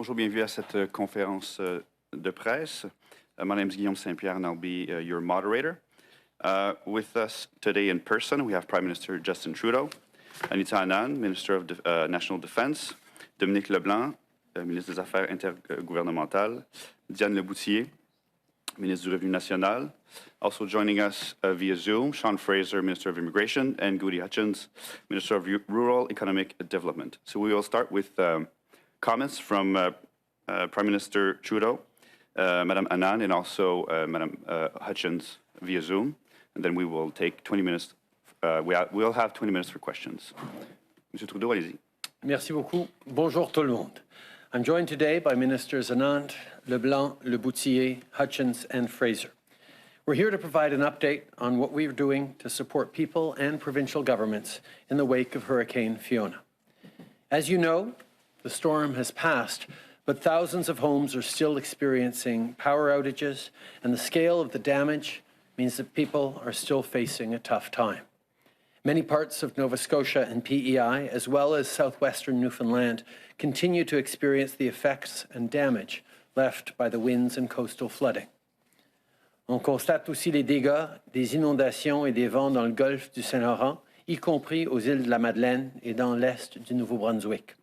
Bonjour, bienvenue à cette conférence de presse. My name is Guillaume Saint-Pierre and I'll be your moderator. With us today in person, we have Prime Minister Justin Trudeau, Anita Anand, Minister of National Defense, Dominic LeBlanc, Ministre des Affaires intergouvernementales, Diane Lebouthillier, Ministre du Revenu National. Also joining us via Zoom, Fraser, Minister of Immigration, and Gudie Hutchings, Minister of Rural Economic Development. So we will start with comments from Prime Minister Trudeau, Madame Anand, and also Madame Hutchings via Zoom. And then we will take 20 minutes. We'll have 20 minutes for questions. Monsieur Trudeau, allez-y. Merci beaucoup. Bonjour tout le monde. I'm joined today by Ministers Anand, LeBlanc, Lebouthillier, Hutchings, and Fraser. We're here to provide an update on what we're doing to support people and provincial governments in the wake of Hurricane Fiona. As you know, the storm has passed, but thousands of homes are still experiencing power outages, and the scale of the damage means that people are still facing a tough time. Many parts of Nova Scotia and P.E.I, as well as southwestern Newfoundland, continue to experience the effects and damage left by the winds and coastal flooding. On constate aussi les dégâts des inondations et des vents dans le golfe du Saint-Laurent, y compris aux îles de la Madeleine et dans l'est du Nouveau-Brunswick.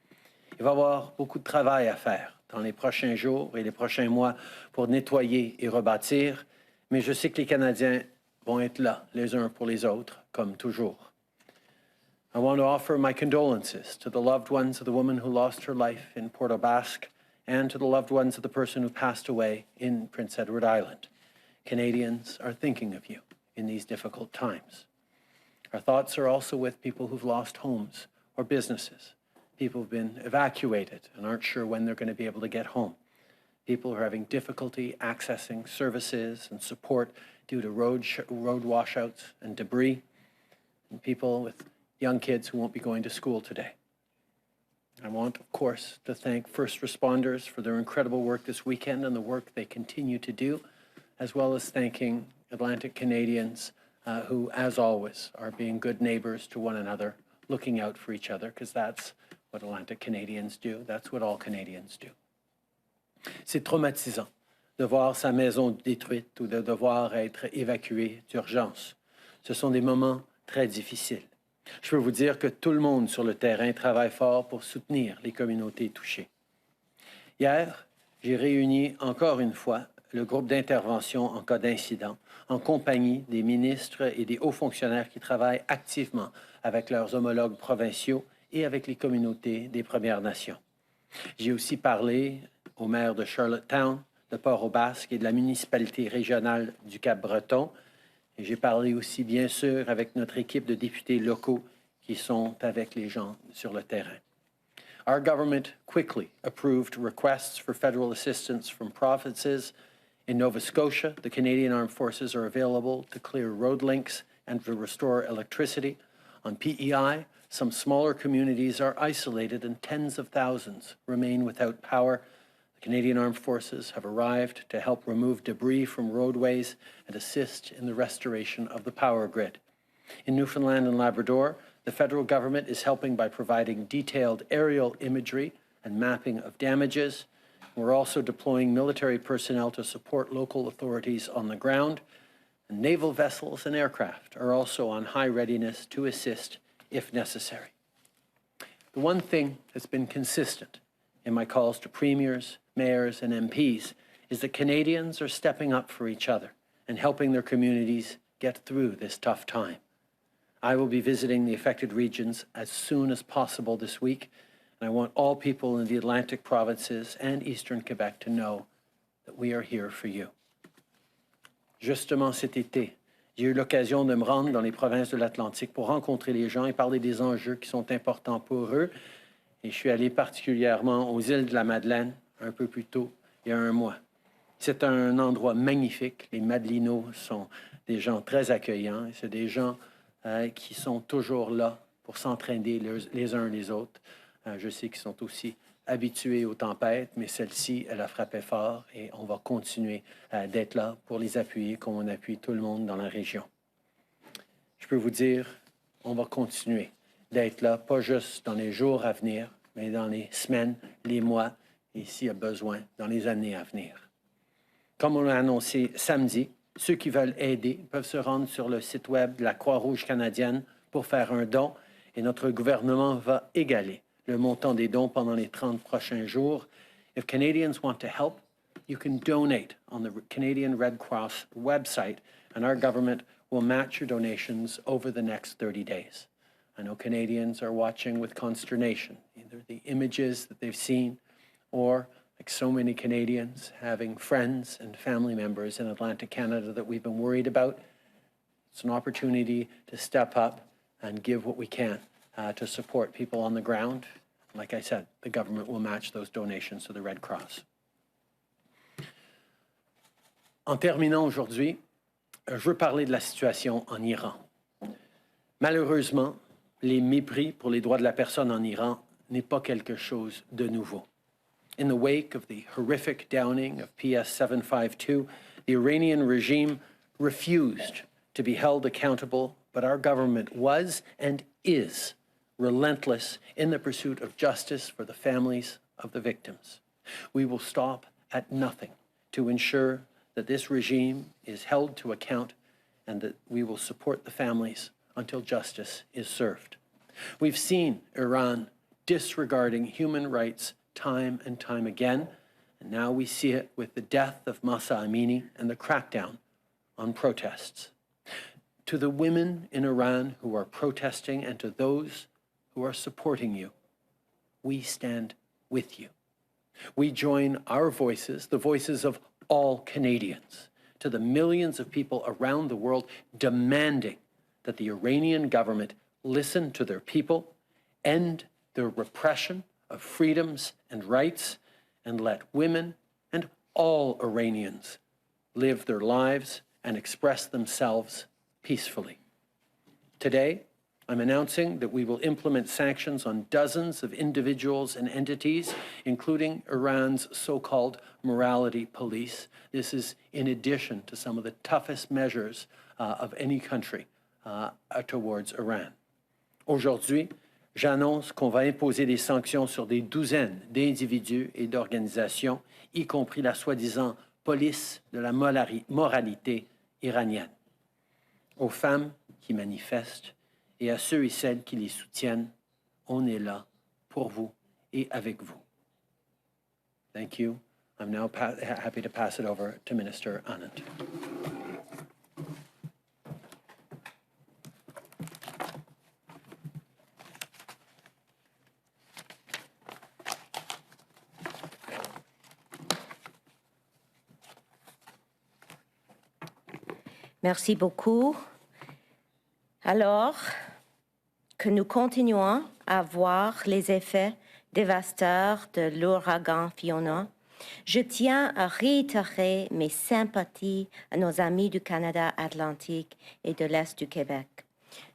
Il va y avoir beaucoup de travail à faire dans les prochains jours et les prochains mois pour nettoyer et rebâtir, mais je sais que les Canadiens vont être là les uns pour les autres, comme toujours. I want to offer my condolences to the loved ones of the woman who lost her life in Port aux Basques and to the loved ones of the person who passed away in Prince Edward Island. Canadians are thinking of you in these difficult times. Our thoughts are also with people who've lost homes or businesses. People who've been evacuated and aren't sure when they're going to be able to get home. People who are having difficulty accessing services and support due to road washouts and debris. And people with young kids who won't be going to school today. I want, of course, to thank first responders for their incredible work this weekend and the work they continue to do, as well as thanking Atlantic Canadians who, as always, are being good neighbors to one another, looking out for each other, because that's what Atlantic Canadians do. That's what all Canadians do. C'est traumatisant de voir sa maison détruite ou de devoir être évacué d'urgence. Ce sont des moments très difficiles. Je peux vous dire que tout le monde sur le terrain travaille fort pour soutenir les communautés touchées. Hier, j'ai réuni encore une fois le groupe d'intervention en cas d'incident, en compagnie des ministres et des hauts fonctionnaires qui travaillent activement avec leurs homologues provinciaux et avec les communautés des Premières Nations. J'ai aussi parlé au maire de Charlottetown, de Port-aux-Basques et de la municipalité régionale du Cap-Breton. Et j'ai parlé aussi, bien sûr, avec notre équipe de députés locaux qui sont avec les gens sur le terrain. Our government quickly approved requests for federal assistance from provinces. In Nova Scotia, the Canadian Armed Forces are available to clear road links and to restore electricity. On P.E.I, some smaller communities are isolated and tens of thousands remain without power. The Canadian Armed Forces have arrived to help remove debris from roadways and assist in the restoration of the power grid. In Newfoundland and Labrador, the federal government is helping by providing detailed aerial imagery and mapping of damages. We're also deploying military personnel to support local authorities on the ground. And naval vessels and aircraft are also on high readiness to assist if necessary. The one thing that's been consistent in my calls to premiers, mayors, and MPs is that Canadians are stepping up for each other and helping their communities get through this tough time. I will be visiting the affected regions as soon as possible this week, and I want all people in the Atlantic provinces and Eastern Quebec to know that we are here for you. Justement cet été, j'ai eu l'occasion de me rendre dans les provinces de l'Atlantique pour rencontrer les gens et parler des enjeux qui sont importants pour eux. Et je suis allé particulièrement aux îles de la Madeleine un peu plus tôt, il y a un mois. C'est un endroit magnifique. Les Madelinos sont des gens très accueillants. Et c'est des gens qui sont toujours là pour s'entraîner les uns les autres. Je sais qu'ils sont aussi habitués aux tempêtes, mais celle-ci, elle a frappé fort et on va continuer d'être là pour les appuyer comme on appuie tout le monde dans la région. Je peux vous dire, on va continuer d'être là, pas juste dans les jours à venir, mais dans les semaines, les mois et s'il y a besoin dans les années à venir. Comme on l'a annoncé samedi, ceux qui veulent aider peuvent se rendre sur le site web de la Croix-Rouge canadienne pour faire un don et notre gouvernement va égaler le montant des dons pendant les 30 prochains jours. If Canadians want to help, you can donate on the Canadian Red Cross website and our government will match your donations over the next 30 days. I know Canadians are watching with consternation, either the images that they've seen or, like so many Canadians, having friends and family members in Atlantic Canada that we've been worried about. It's an opportunity to step up and give what we can to support people on the ground. Like I said, the government will match those donations to the Red Cross. En terminant aujourd'hui, je veux parler de la situation en Iran. Malheureusement, les mépris pour les droits de la personne en Iran n'est pas quelque chose de nouveau. In the wake of the horrific downing of PS 752, the Iranian regime refused to be held accountable, but our government was and is relentless in the pursuit of justice for the families of the victims. We will stop at nothing to ensure that this regime is held to account and that we will support the families until justice is served. We've seen Iran disregarding human rights time and time again, and now we see it with the death of Mahsa Amini and the crackdown on protests. To the women in Iran who are protesting and to those who are supporting you, we stand with you. We join our voices, the voices of all Canadians, to the millions of people around the world demanding that the Iranian government listen to their people, end their repression of freedoms and rights, and let women and all Iranians live their lives and express themselves peacefully. Today, I'm announcing that we will implement sanctions on dozens of individuals and entities, including Iran's so-called morality police. This is in addition to some of the toughest measures of any country towards Iran. Aujourd'hui, j'annonce qu'on va imposer des sanctions sur des douzaines d'individus et d'organisations, y compris la soi-disant police de la moralité iranienne. Aux femmes qui manifestent et à ceux et celles qui les soutiennent, on est là pour vous et avec vous. Thank you. I'm now happy to pass it over to Minister Anand. Merci beaucoup. Alors que nous continuons à voir les effets dévastateurs de l'ouragan Fiona, je tiens à réitérer mes sympathies à nos amis du Canada atlantique et de l'Est du Québec.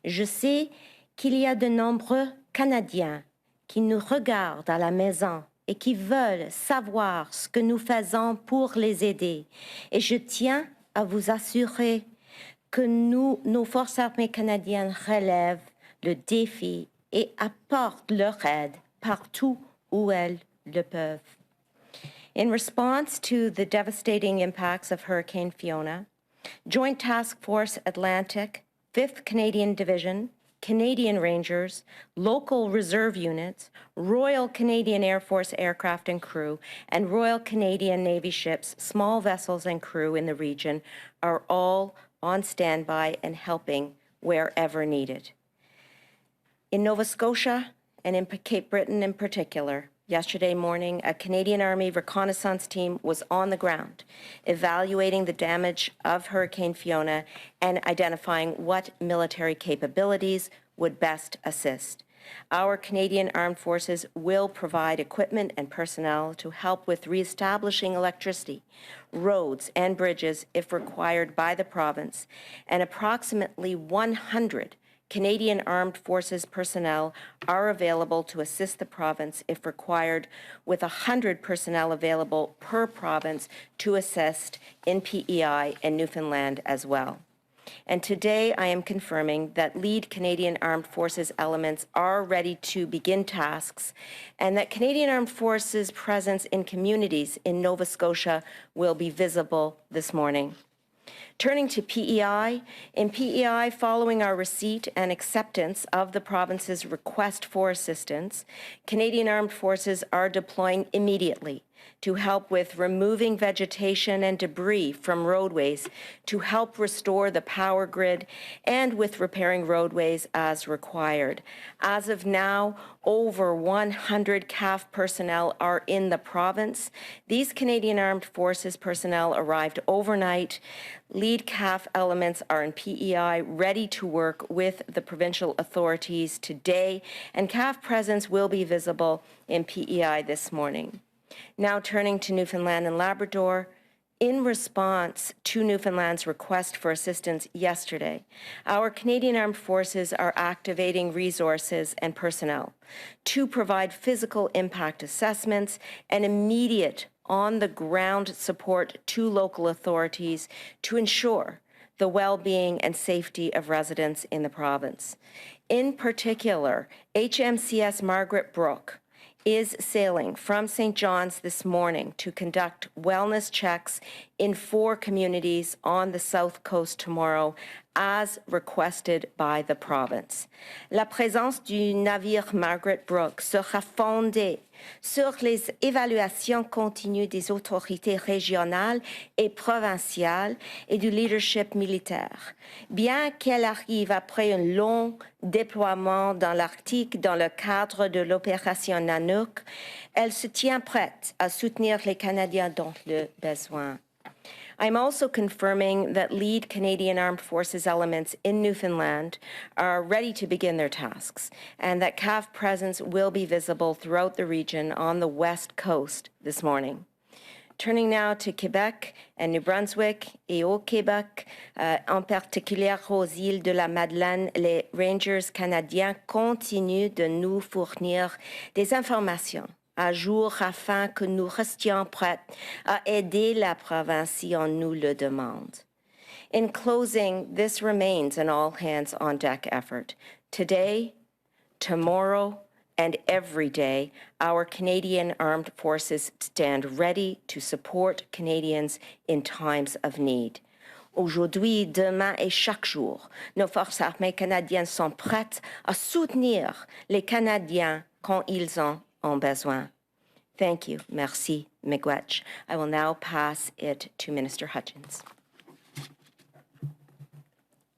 Je sais qu'il y a de nombreux Canadiens qui nous regardent à la maison et qui veulent savoir ce que nous faisons pour les aider. Et je tiens à vous assurer que nos forces armées canadiennes relèvent le défi et apportent leur aide partout où elles le peuvent. In response to the devastating impacts of Hurricane Fiona, Joint Task Force Atlantic, 5th Canadian Division, Canadian Rangers, local reserve units, Royal Canadian Air Force aircraft and crew, and Royal Canadian Navy ships, small vessels and crew in the region are all on standby and helping wherever needed. In Nova Scotia and in Cape Breton in particular, yesterday morning, a Canadian Army reconnaissance team was on the ground, evaluating the damage of Hurricane Fiona and identifying what military capabilities would best assist. Our Canadian Armed Forces will provide equipment and personnel to help with reestablishing electricity, roads, and bridges if required by the province, and approximately 100 Canadian Armed Forces personnel are available to assist the province if required, with 100 personnel available per province to assist in P.E.I. and Newfoundland as well. And today I am confirming that lead Canadian Armed Forces elements are ready to begin tasks and that Canadian Armed Forces presence in communities in Nova Scotia will be visible this morning. Turning to P.E.I., in P.E.I., following our receipt and acceptance of the province's request for assistance, Canadian Armed Forces are deploying immediately to help with removing vegetation and debris from roadways, to help restore the power grid, and with repairing roadways as required. As of now, over 100 CAF personnel are in the province. These Canadian Armed Forces personnel arrived overnight. Lead CAF elements are in P.E.I. ready to work with the provincial authorities today, and CAF presence will be visible in P.E.I. this morning. Now turning to Newfoundland and Labrador, in response to Newfoundland's request for assistance yesterday, our Canadian Armed Forces are activating resources and personnel to provide physical impact assessments and immediate on-the-ground support to local authorities to ensure the well-being and safety of residents in the province. In particular, HMCS Margaret Brooke is sailing from St. John's this morning to conduct wellness checks in 4 communities on the South Coast tomorrow, as requested by the province. La présence du navire Margaret Brooke sera fondée sur les évaluations continues des autorités régionales et provinciales et du leadership militaire. Bien qu'elle arrive après un long déploiement dans l'Arctique dans le cadre de l'opération Nanook, elle se tient prête à soutenir les Canadiens dont le besoin. I'm also confirming that lead Canadian Armed Forces elements in Newfoundland are ready to begin their tasks, and that CAF presence will be visible throughout the region on the west coast this morning. Turning now to Quebec and New Brunswick et au Québec, en particulier aux îles de la Madeleine, les Rangers canadiens continuent de nous fournir des informations à jour afin que nous restions prêts à aider la province si on nous le demande. In closing, this remains an all-hands-on-deck effort. Today, tomorrow, and every day, our Canadian Armed Forces stand ready to support Canadians in times of need. Aujourd'hui, demain et chaque jour, nos forces armées canadiennes sont prêtes à soutenir les Canadiens quand ils en ont besoin. Thank you. Merci, miigwech. I will now pass it to Minister Hutchings.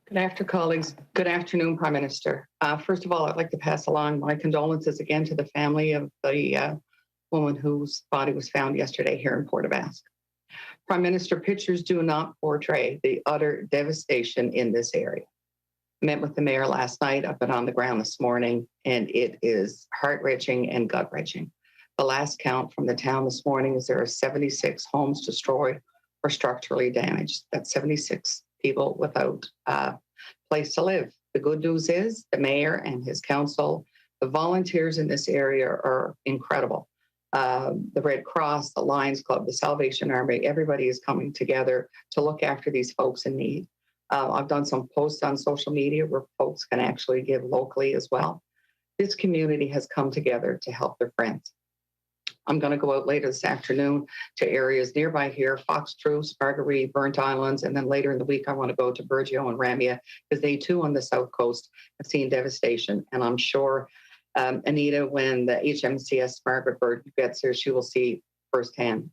Good afternoon, colleagues. Good afternoon, Prime Minister. First of all, I'd like to pass along my condolences again to the family of the woman whose body was found yesterday here in Port aux Basques. Prime Minister, pictures do not portray the utter devastation in this area. I met with the mayor last night. I've been on the ground this morning, and it is heart-wrenching and gut-wrenching. The last count from the town this morning is there are 76 homes destroyed or structurally damaged. That's 76 people without a place to live. The good news is the mayor and his council, the volunteers in this area are incredible. The Red Cross, the Lions Club, the Salvation Army, everybody is coming together to look after these folks in need. I've done some posts on social media where folks can actually give locally as well. This community has come together to help their friends. I'm going to go out later this afternoon to areas nearby here, Fox Truce, Marguerite, Burnt Islands, and then later in the week I want to go to Burgeo and Ramia because they too on the South Coast have seen devastation. And I'm sure Anita, when the HMCS Margaret Bird gets here, she will see firsthand.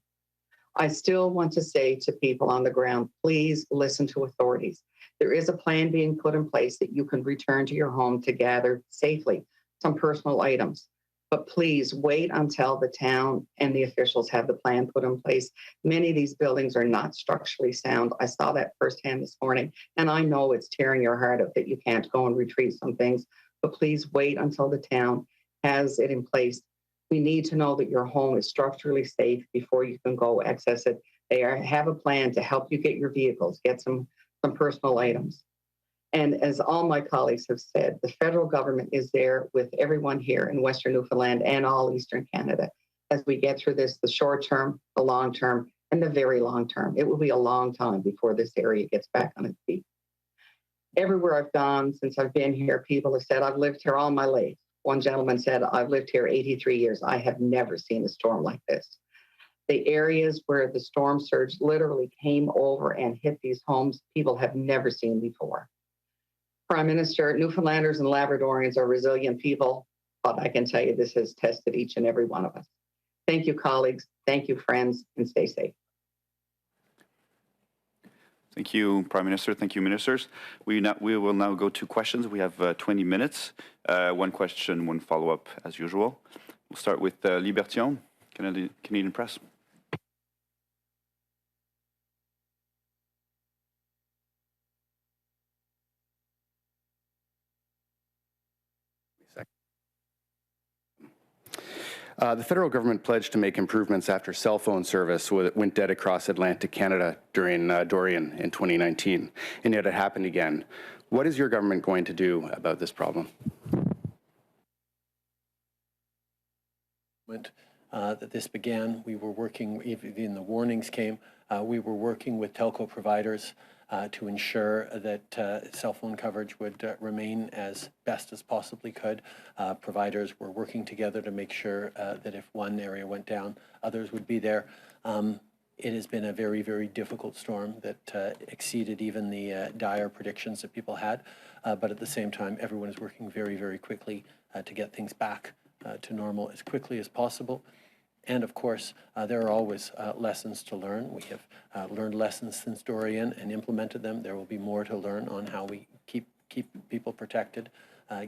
I still want to say to people on the ground, please listen to authorities. There is a plan being put in place that you can return to your home to gather safely some personal items. But please wait until the town and the officials have the plan put in place. Many of these buildings are not structurally sound. I saw that firsthand this morning, and I know it's tearing your heart out that you can't go and retrieve some things, but please wait until the town has it in place. We need to know that your home is structurally safe before you can go access it. They have a plan to help you get your vehicles, get some personal items. And as all my colleagues have said, the federal government is there with everyone here in Western Newfoundland and all Eastern Canada as we get through this, the short term, the long term, and the very long term. It will be a long time before this area gets back on its feet. Everywhere I've gone since I've been here, people have said, I've lived here all my life. One gentleman said, I've lived here 83 years. I have never seen a storm like this. The areas where the storm surge literally came over and hit these homes, people have never seen before. Prime Minister, Newfoundlanders and Labradorians are resilient people, but I can tell you this has tested each and every one of us. Thank you, colleagues. Thank you, friends, and stay safe. Thank you, Prime Minister. Thank you, Ministers. We will now go to questions. We have 20 minutes. One question, one follow-up, as usual. We'll start with Libertion, Canadian Press. The federal government pledged to make improvements after cell phone service went dead across Atlantic Canada during Dorian in 2019, and yet it happened again. What is your government going to do about this problem? That this began, we were working, even the warnings came, we were working with telco providers to ensure that cell phone coverage would remain as best as possibly could. Providers were working together to make sure that if one area went down, others would be there. It has been a very, very difficult storm that exceeded even the dire predictions that people had. But at the same time, everyone is working very, very quickly to get things back to normal as quickly as possible. And of course, there are always lessons to learn. We have learned lessons since Dorian and implemented them. There will be more to learn on how we keep people protected,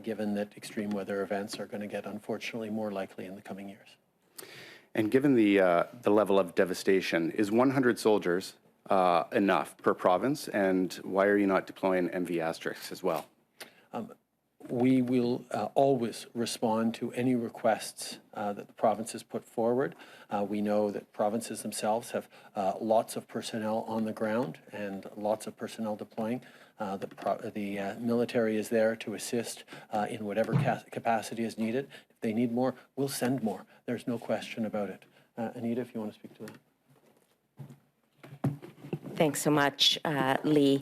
given that extreme weather events are going to get, unfortunately, more likely in the coming years. And given the level of devastation, is 100 soldiers enough per province? And why are you not deploying MV Asterix as well? We will always respond to any requests that the provinces put forward. We know that provinces themselves have lots of personnel on the ground and lots of personnel deploying. The military is there to assist in whatever capacity is needed. If they need more, we'll send more. There's no question about it. Anita, if you want to speak to that. Thanks so much, Lee.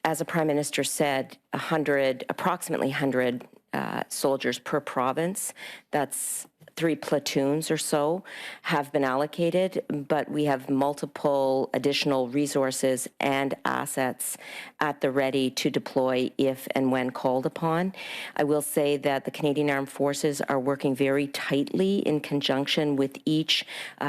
As the Prime Minister said, approximately 100 soldiers per province, that's 3 platoons or so, have been allocated, but we have multiple additional resources and assets at the ready to deploy if and when called upon. I will say that the Canadian Armed Forces are working very tightly in conjunction with each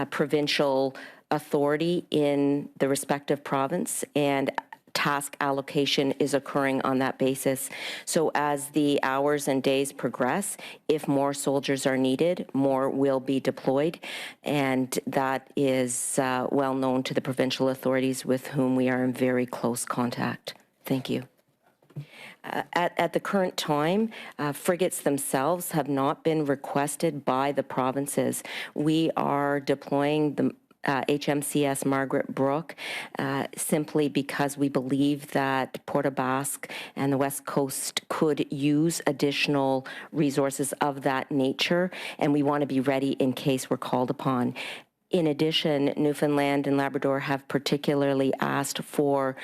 provincial authority in the respective province, and task allocation is occurring on that basis. So as the hours and days progress, if more soldiers are needed, more will be deployed. And that is well known to the provincial authorities with whom we are in very close contact. Thank you. At the current time, frigates themselves have not been requested by the provinces. We are deploying the HMCS Margaret Brooke, simply because we believe that Port aux Basques and the West Coast could use additional resources of that nature, and we want to be ready in case we're called upon. In addition, Newfoundland and Labrador have particularly asked for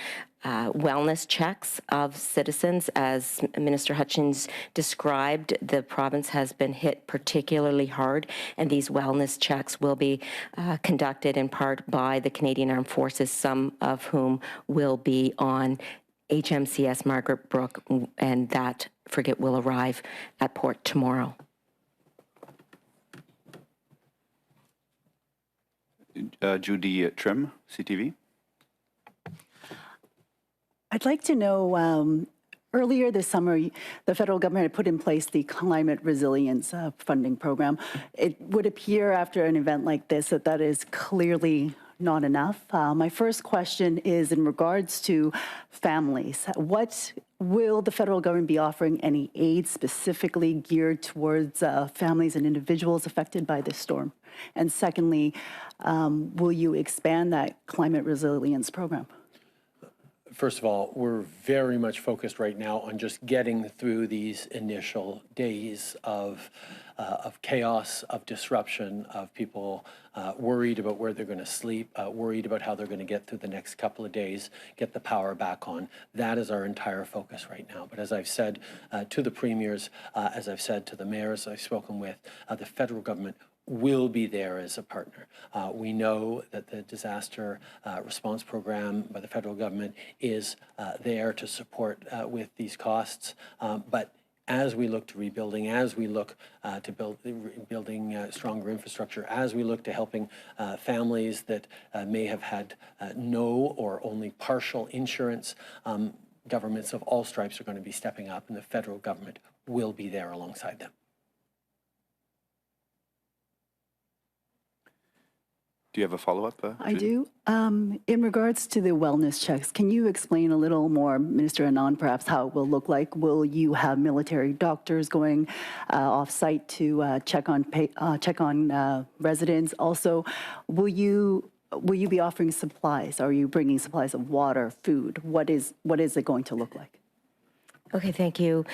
wellness checks of citizens. As Minister Hutchings described, the province has been hit particularly hard, and these wellness checks will be conducted in part by the Canadian Armed Forces, some of whom will be on HMCS Margaret Brooke, and that frigate will arrive at port tomorrow. Gudie Trim, CTV. I'd like to know, earlier this summer, the federal government had put in place the climate resilience funding program. It would appear after an event like this that that is clearly not enough. My first question is in regards to families. What will the federal government be offering any aid specifically geared towards families and individuals affected by this storm? And secondly, will you expand that climate resilience program? First of all, we're very much focused right now on just getting through these initial days of chaos, of disruption, of people worried about where they're going to sleep, worried about how they're going to get through the next couple of days, get the power back on. That is our entire focus right now. But as I've said to the premiers, as I've said to the mayors I've spoken with, the federal government will be there as a partner. We know that the disaster response program by the federal government is there to support with these costs, but as we look to rebuilding, as we look to building stronger infrastructure, as we look to helping families that may have had no or only partial insurance, governments of all stripes are going to be stepping up, and the federal government will be there alongside them. Do you have a follow-up? I do. In regards to the wellness checks, can you explain a little more, Minister Anand, perhaps how it will look like? Will you have military doctors going off-site to check on residents? Also, will you be offering supplies? Are you bringing supplies of water, food? What is it going to look like? Okay, thank you.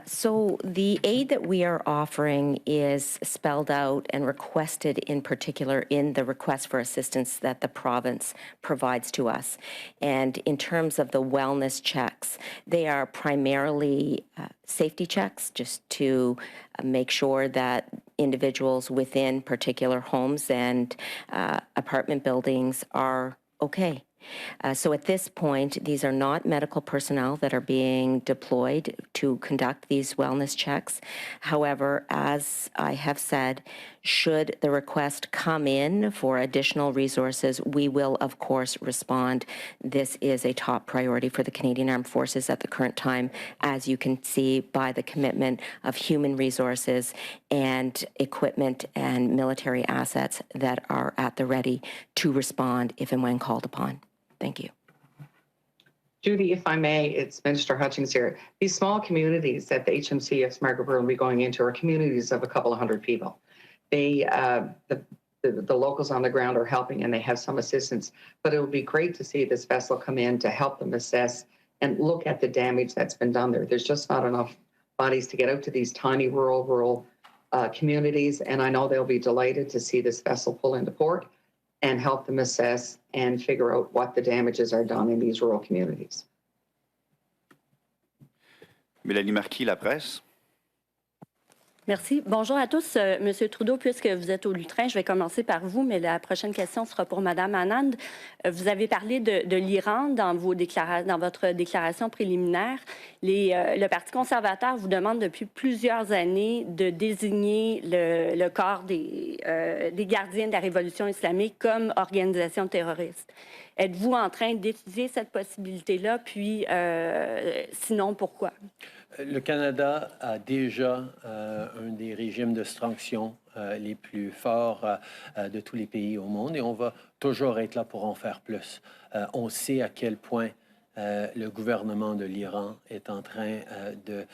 So the aid that we are offering is spelled out and requested in particular in the request for assistance that the province provides to us. And in terms of the wellness checks, they are primarily safety checks just to make sure that individuals within particular homes and apartment buildings are okay. So at this point, these are not medical personnel that are being deployed to conduct these wellness checks. However, as I have said, should the request come in for additional resources, we will, of course, respond. This is a top priority for the Canadian Armed Forces at the current time, as you can see by the commitment of human resources and equipment and military assets that are at the ready to respond if and when called upon. Thank you. Judy, if I may, it's Minister Hutchings here. These small communities that the HMC of Smartgrove will be going into are communities of a couple of hundred people. The locals on the ground are helping and they have some assistance, but it would be great to see this vessel come in to help them assess and look at the damage that's been done there. There's just not enough bodies to get out to these tiny rural communities, and I know they'll be delighted to see this vessel pull into port and help them assess and figure out what the damages are done in these rural communities. Mélanie Marquis, La Presse. Merci. Bonjour à tous. Monsieur Trudeau, puisque vous êtes au lutrin, je vais commencer par vous, mais la prochaine question sera pour Madame Anand. Vous avez parlé de l'Iran dans votre déclaration préliminaire. Le Parti conservateur vous demande depuis plusieurs années de désigner le corps des gardiens de la révolution islamique comme organisation terroriste. Êtes-vous en train d'étudier cette possibilité-là? Puis, sinon, pourquoi? Le Canada a déjà un des régimes de sanctions les plus forts de tous les pays au monde et on va toujours être là pour en faire plus. On sait à quel point le gouvernement de l'Iran est en train de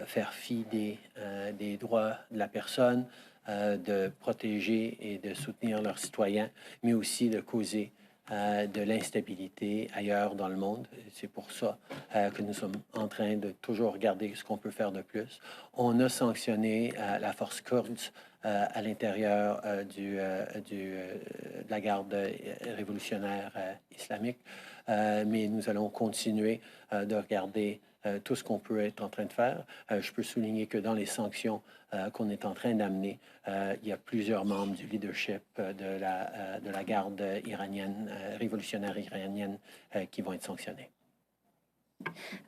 faire fi des droits de la personne, de protéger et de soutenir leurs citoyens, mais aussi de causer de l'instabilité ailleurs dans le monde. C'est pour ça que nous sommes en train de toujours regarder ce qu'on peut faire de plus. On a sanctionné la force kurde à l'intérieur de la garde révolutionnaire islamique, mais nous allons continuer de regarder tout ce qu'on peut être en train de faire. Je peux souligner que dans les sanctions qu'on est en train d'amener, il y a plusieurs membres du leadership de la garde iranienne, révolutionnaire iranienne, qui vont être sanctionnés.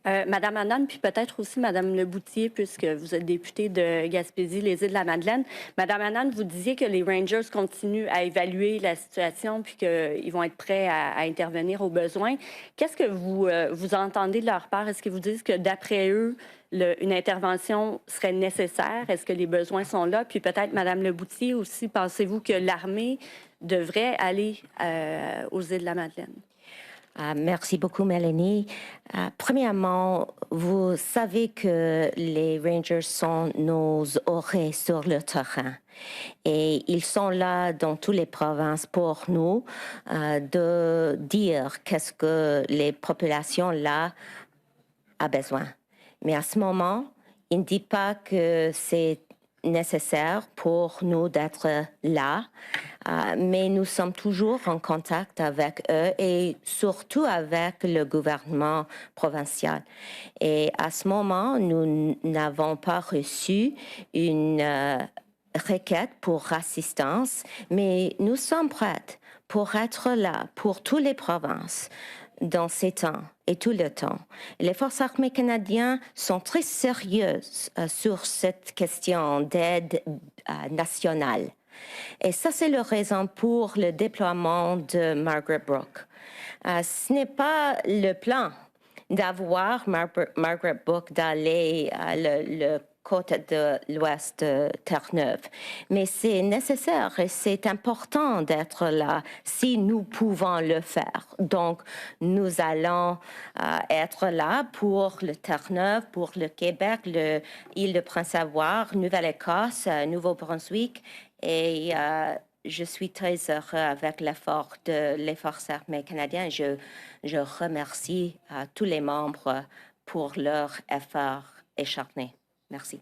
Madame Anand, puis peut-être aussi Madame Lebouthillier, puisque vous êtes députée de Gaspésie, les Îles-de-la-Madeleine. Madame Anand, vous disiez que les Rangers continuent à évaluer la situation puis qu'ils vont être prêts à intervenir au besoin. Qu'est-ce que vous entendez de leur part? Est-ce qu'ils vous disent que d'après eux, une intervention serait nécessaire? Est-ce que les besoins sont là? Puis peut-être Madame Lebouthillier aussi, pensez-vous que l'armée devrait aller aux Îles-de-la-Madeleine? Merci beaucoup, Mélanie. Premièrement, vous savez que les Rangers sont nos oreilles sur le terrain et ils sont là dans toutes les provinces pour nous de dire qu'est-ce que les populations là ont besoin. Mais à ce moment, il ne dit pas que c'est nécessaire pour nous d'être là, mais nous sommes toujours en contact avec eux et surtout avec le gouvernement provincial. Et à ce moment, nous n'avons pas reçu une requête pour assistance, mais nous sommes prêts pour être là pour toutes les provinces dans ces temps et tout le temps. Les forces armées canadiennes sont très sérieuses sur cette question d'aide nationale. Et ça, c'est la raison pour le déploiement de Margaret Brook. Ce n'est pas le plan d'avoir Margaret Brook d'aller le côte de l'Ouest de Terre-Neuve. Mais c'est nécessaire et c'est important d'être là si nous pouvons le faire. Donc, nous allons être là pour le Terre-Neuve, pour le Québec, l'île de Prince-Édouard, Nouvelle-Écosse, Nouveau-Brunswick. Et je suis très heureux avec l'effort des Forces armées canadiennes. Je remercie tous les membres pour leur effort acharné. Merci.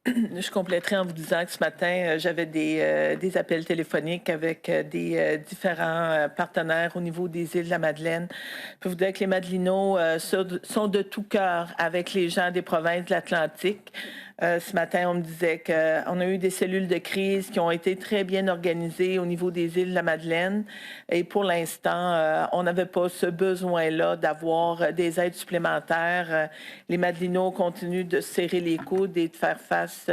Je compléterai en vous disant que ce matin, j'avais des appels téléphoniques avec des différents partenaires au niveau des îles de la Madeleine. Je peux vous dire que les Madelinots sont de tout cœur avec les gens des provinces de l'Atlantique. Ce matin, on me disait qu'on a eu des cellules de crise qui ont été très bien organisées au niveau des îles de la Madeleine. Et pour l'instant, on n'avait pas ce besoin-là d'avoir des aides supplémentaires. Les Madelinots continuent de serrer les coudes et de faire face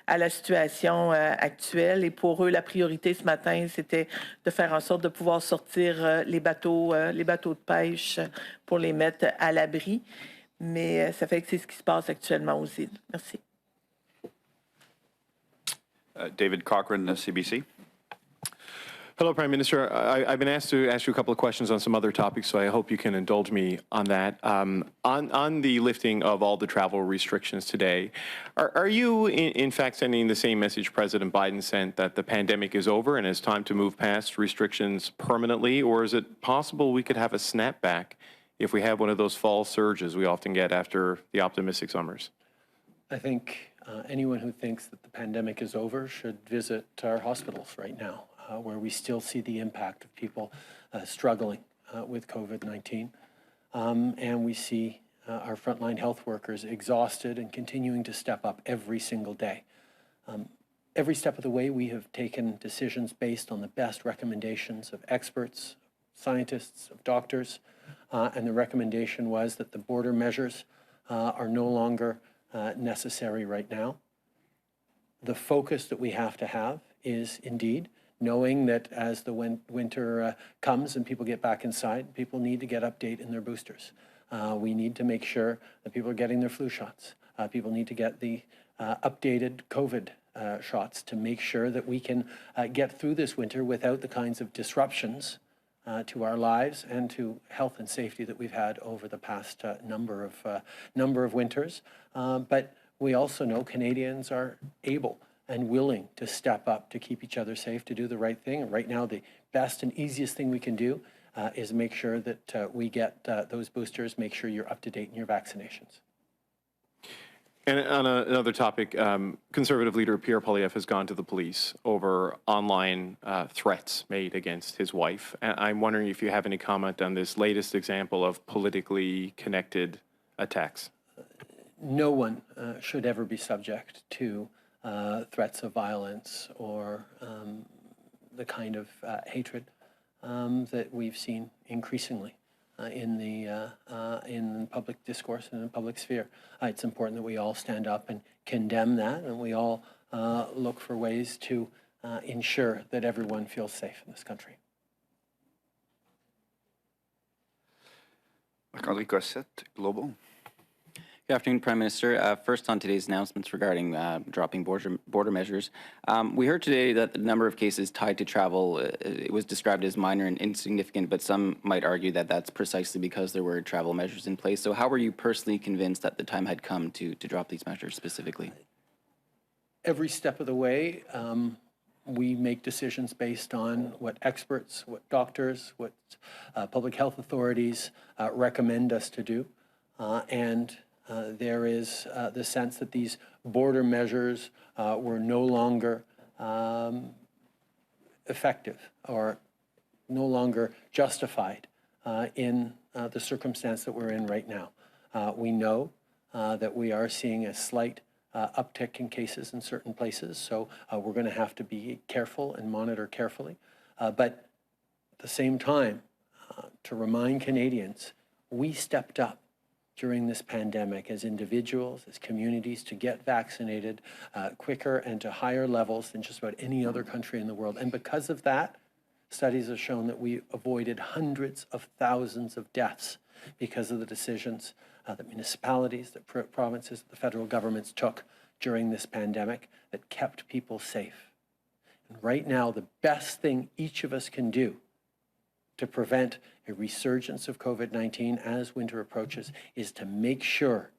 à la situation actuelle. Et pour eux, la priorité ce matin, c'était de faire en sorte de pouvoir sortir les bateaux de pêche pour les mettre à l'abri. Mais ça fait que c'est ce qui se passe actuellement aux îles. Merci. David Cochrane, CBC. Hello, Prime Minister. I've been asked to ask you a couple of questions on some other topics, so I hope you can indulge me on that. On the lifting of all the travel restrictions today, are you in fact sending the same message President Biden sent, that the pandemic is over and it's time to move past restrictions permanently, or is it possible we could have a snapback if we have one of those fall surges we often get after the optimistic summers? I think anyone who thinks that the pandemic is over should visit our hospitals right now, where we still see the impact of people struggling with COVID-19. And we see our frontline health workers exhausted and continuing to step up every single day. Every step of the way, we have taken decisions based on the best recommendations of experts, scientists, of doctors, and the recommendation was that the border measures are no longer necessary right now. The focus that we have to have is indeed knowing that as the winter comes and people get back inside, people need to get update in their boosters. We need to make sure that people are getting their flu shots. People need to get the updated COVID shots to make sure that we can get through this winter without the kinds of disruptions to our lives and to health and safety that we've had over the past number of winters. But we also know Canadians are able and willing to step up to keep each other safe, to do the right thing. And right now, the best and easiest thing we can do is make sure that we get those boosters, make sure you're up to date in your vaccinations. And on another topic, Conservative leader Pierre Poilievre has gone to the police over online threats made against his wife. And I'm wondering if you have any comment on this latest example of politically connected attacks. No one should ever be subject to threats of violence or the kind of hatred that we've seen increasingly in public discourse and in the public sphere. It's important that we all stand up and condemn that, and we all look for ways to ensure that everyone feels safe in this country. Marc-André Cossette, Global. Good afternoon, Prime Minister. First, on today's announcements regarding dropping border measures, we heard today that the number of cases tied to travel it was described as minor and insignificant, but some might argue that that's precisely because there were travel measures in place. So how were you personally convinced that the time had come to drop these measures specifically? Every step of the way, we make decisions based on what experts, what doctors, what public health authorities recommend us to do. There is the sense that these border measures were no longer effective or no longer justified in the circumstance that we're in right now. We know that we are seeing a slight uptick in cases in certain places, so we're going to have to be careful and monitor carefully. But at the same time, to remind Canadians, we stepped up during this pandemic as individuals, as communities, to get vaccinated quicker and to higher levels than just about any other country in the world. And because of that, studies have shown that we avoided hundreds of thousands of deaths because of the decisions that municipalities, that provinces, the federal governments took during this pandemic that kept people safe. And right now, the best thing each of us can do to prevent a resurgence of COVID-19 as winter approaches is to make sure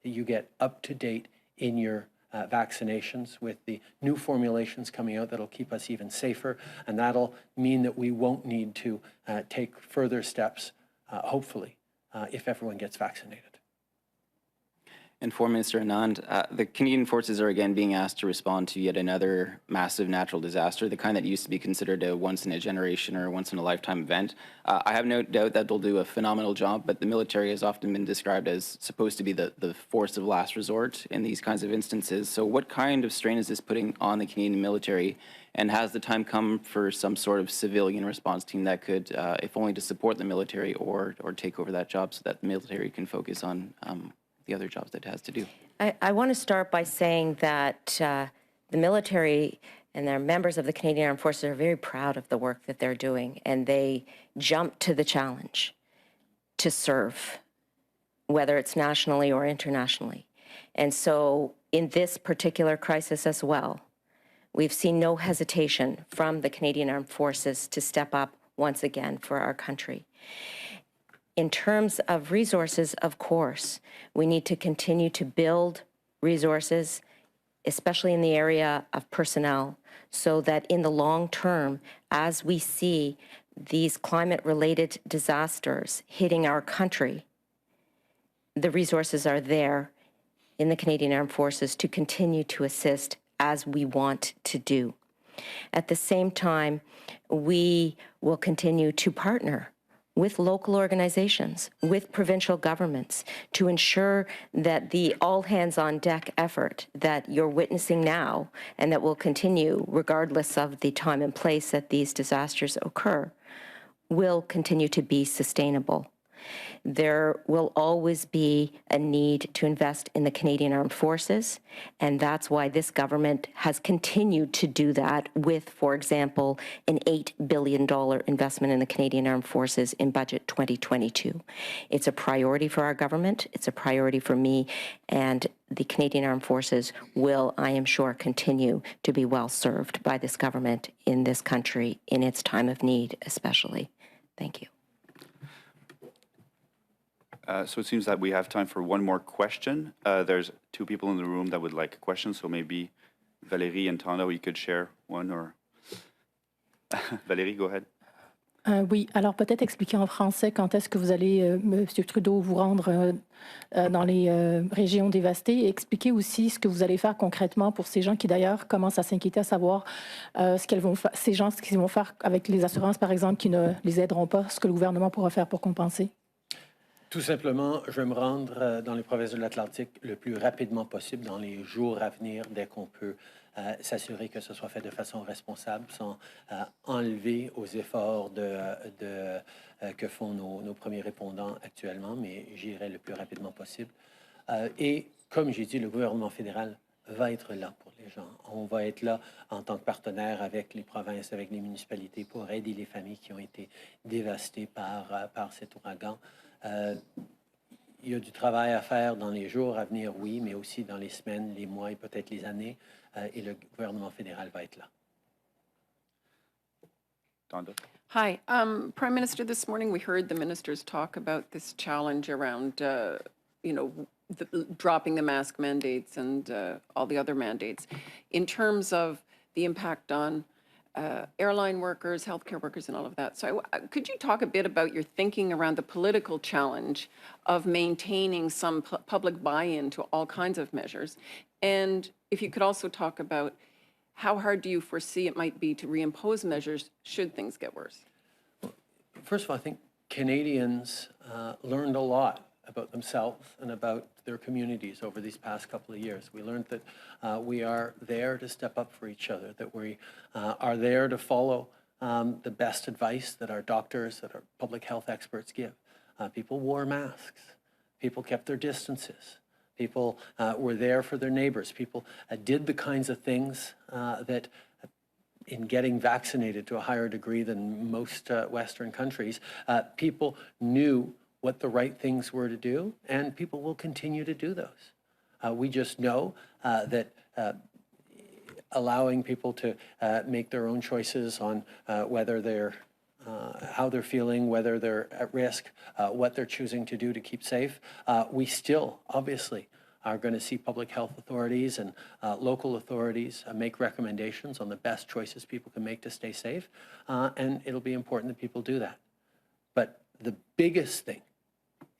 that you get up to date in your vaccinations with the new formulations coming out that'll keep us even safer, and that'll mean that we won't need to take further steps, hopefully, if everyone gets vaccinated. And for Minister Anand, the Canadian Forces are again being asked to respond to yet another massive natural disaster, the kind that used to be considered a once-in-a-generation or once-in-a-lifetime event. I have no doubt that they'll do a phenomenal job, but the military has often been described as supposed to be the force of last resort in these kinds of instances. So what kind of strain is this putting on the Canadian military? And has the time come for some sort of civilian response team that could, if only to support the military or take over that job so that the military can focus on the other jobs that it has to do? I want to start by saying that the military and their members of the Canadian Armed Forces are very proud of the work that they're doing, and they jump to the challenge to serve, whether it's nationally or internationally. And so in this particular crisis as well, we've seen no hesitation from the Canadian Armed Forces to step up once again for our country. In terms of resources, of course, we need to continue to build resources, especially in the area of personnel, so that in the long term, as we see these climate-related disasters hitting our country, the resources are there in the Canadian Armed Forces to continue to assist as we want to do. At the same time, we will continue to partner with local organizations, with provincial governments, to ensure that the all-hands-on-deck effort that you're witnessing now and that will continue regardless of the time and place that these disasters occur will continue to be sustainable. There will always be a need to invest in the Canadian Armed Forces, and that's why this government has continued to do that with, for example, an $8 billion investment in the Canadian Armed Forces in Budget 2022. It's a priority for our government, it's a priority for me, and the Canadian Armed Forces will, I am sure, continue to be well served by this government in this country in its time of need, especially. Thank you. So it seems that we have time for one more question. There's two people in the room that would like a question, so maybe Valérie and Tando, you could share one, or Valérie, go ahead. Oui, alors peut-être expliquer en français quand est-ce que vous allez, M. Trudeau, vous rendre dans les régions dévastées, et expliquer aussi ce que vous allez faire concrètement pour ces gens qui d'ailleurs commencent à s'inquiéter à savoir ce qu'ils vont faire avec les assurances, par exemple, qui ne les aideront pas, ce que le gouvernement pourra faire pour compenser. Tout simplement, je vais me rendre dans les provinces de l'Atlantique le plus rapidement possible dans les jours à venir, dès qu'on peut s'assurer que ce soit fait de façon responsable, sans enlever aux efforts que font nos premiers répondants actuellement, mais j'irai le plus rapidement possible. Et comme j'ai dit, le gouvernement fédéral va être là pour les gens. On va être là en tant que partenaire avec les provinces, avec les municipalités pour aider les familles qui ont été dévastées par cet ouragan. il y a du travail à faire dans les jours à venir, oui, mais aussi dans les semaines, les mois et peut-être les années, et le gouvernement fédéral va être là. Donda. Hi, Prime Minister. This morning we heard the ministers talk about this challenge around, dropping the mask mandates and all the other mandates, in terms of the impact on airline workers, healthcare workers, and all of that. So, could you talk a bit about your thinking around the political challenge of maintaining some public buy-in to all kinds of measures, and if you could also talk about how hard do you foresee it might be to reimpose measures should things get worse? First of all, I think Canadians learned a lot about themselves and about their communities over these past couple of years. We learned that we are there to step up for each other, that we are there to follow the best advice that our doctors, that our public health experts give. People wore masks. People kept their distances. People were there for their neighbors. People did the kinds of things that in getting vaccinated to a higher degree than most Western countries, people knew what the right things were to do, and people will continue to do those. We just know that allowing people to make their own choices on whether they're how they're feeling, whether they're at risk, what they're choosing to do to keep safe. We still, obviously, are going to see public health authorities and local authorities make recommendations on the best choices people can make to stay safe, and it'll be important that people do that. But the biggest thing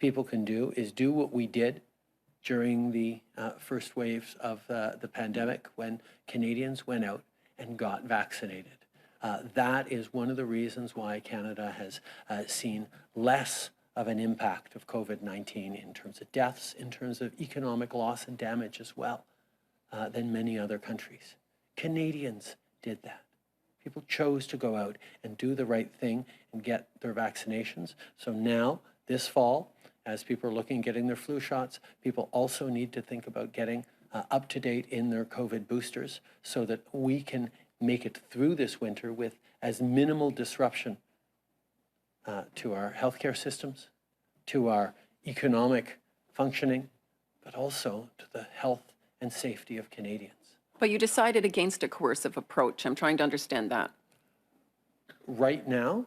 people can do is do what we did during the first waves of the pandemic when Canadians went out and got vaccinated. That is one of the reasons why Canada has seen less of an impact of COVID-19 in terms of deaths, in terms of economic loss and damage as well, than many other countries. Canadians did that. People chose to go out and do the right thing and get their vaccinations. So now, this fall, as people are looking at getting their flu shots, people also need to think about getting up to date in their COVID boosters so that we can make it through this winter with as minimal disruption to our healthcare systems, to our economic functioning, but also to the health and safety of Canadians. But you decided against a coercive approach. I'm trying to understand that. Right now,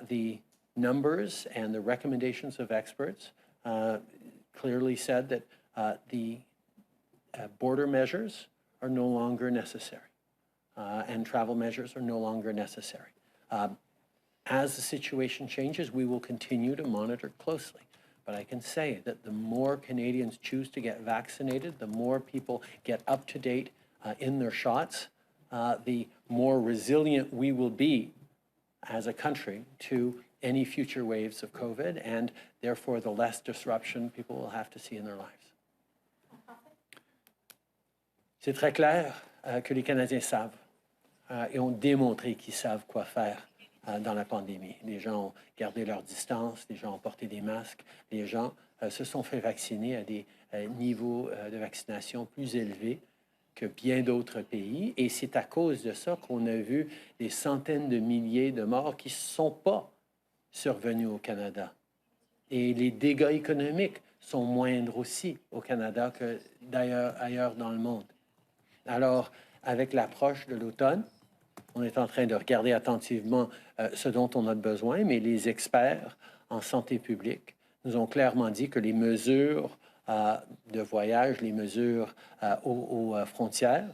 the numbers and the recommendations of experts clearly said that the border measures are no longer necessary and travel measures are no longer necessary. As the situation changes, we will continue to monitor closely. But I can say that the more Canadians choose to get vaccinated, the more people get up to date in their shots, the more resilient we will be as a country to any future waves of COVID, and therefore the less disruption people will have to see in their lives. C'est très clair que les Canadiens savent et ont démontré qu'ils savent quoi faire dans la pandémie. Les gens ont gardé leur distance, les gens ont porté des masques, les gens se sont fait vacciner à des niveaux de vaccination plus élevés que bien d'autres pays. Et c'est à cause de ça qu'on a vu des centaines de milliers de morts qui ne sont pas survenus au Canada. Et les dégâts économiques sont moindres aussi au Canada que d'ailleurs ailleurs dans le monde. Alors, avec l'approche de l'automne, on est en train de regarder attentivement ce dont on a besoin, mais les experts en santé publique nous ont clairement dit que les mesures de voyage, les mesures aux frontières,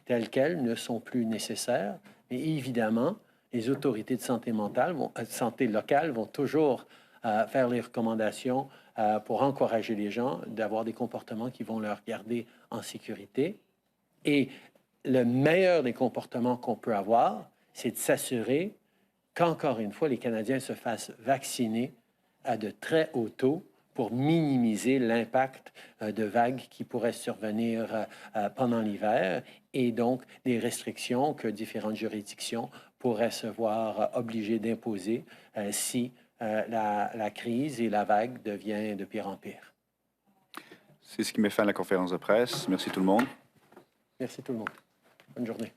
telles quelles, ne sont plus nécessaires. Mais évidemment, les autorités de santé mentale, santé locale vont toujours faire les recommandations pour encourager les gens d'avoir des comportements qui vont leur garder en sécurité. Et le meilleur des comportements qu'on peut avoir, c'est de s'assurer qu'encore une fois, les Canadiens se fassent vacciner à de très hauts taux pour minimiser l'impact de vagues qui pourraient survenir pendant l'hiver et donc des restrictions que différentes juridictions pourraient se voir obligées d'imposer si la crise et la vague devient de pire en pire. C'est ce qui met fin à la conférence de presse. Merci tout le monde. Merci tout le monde. Bonne journée.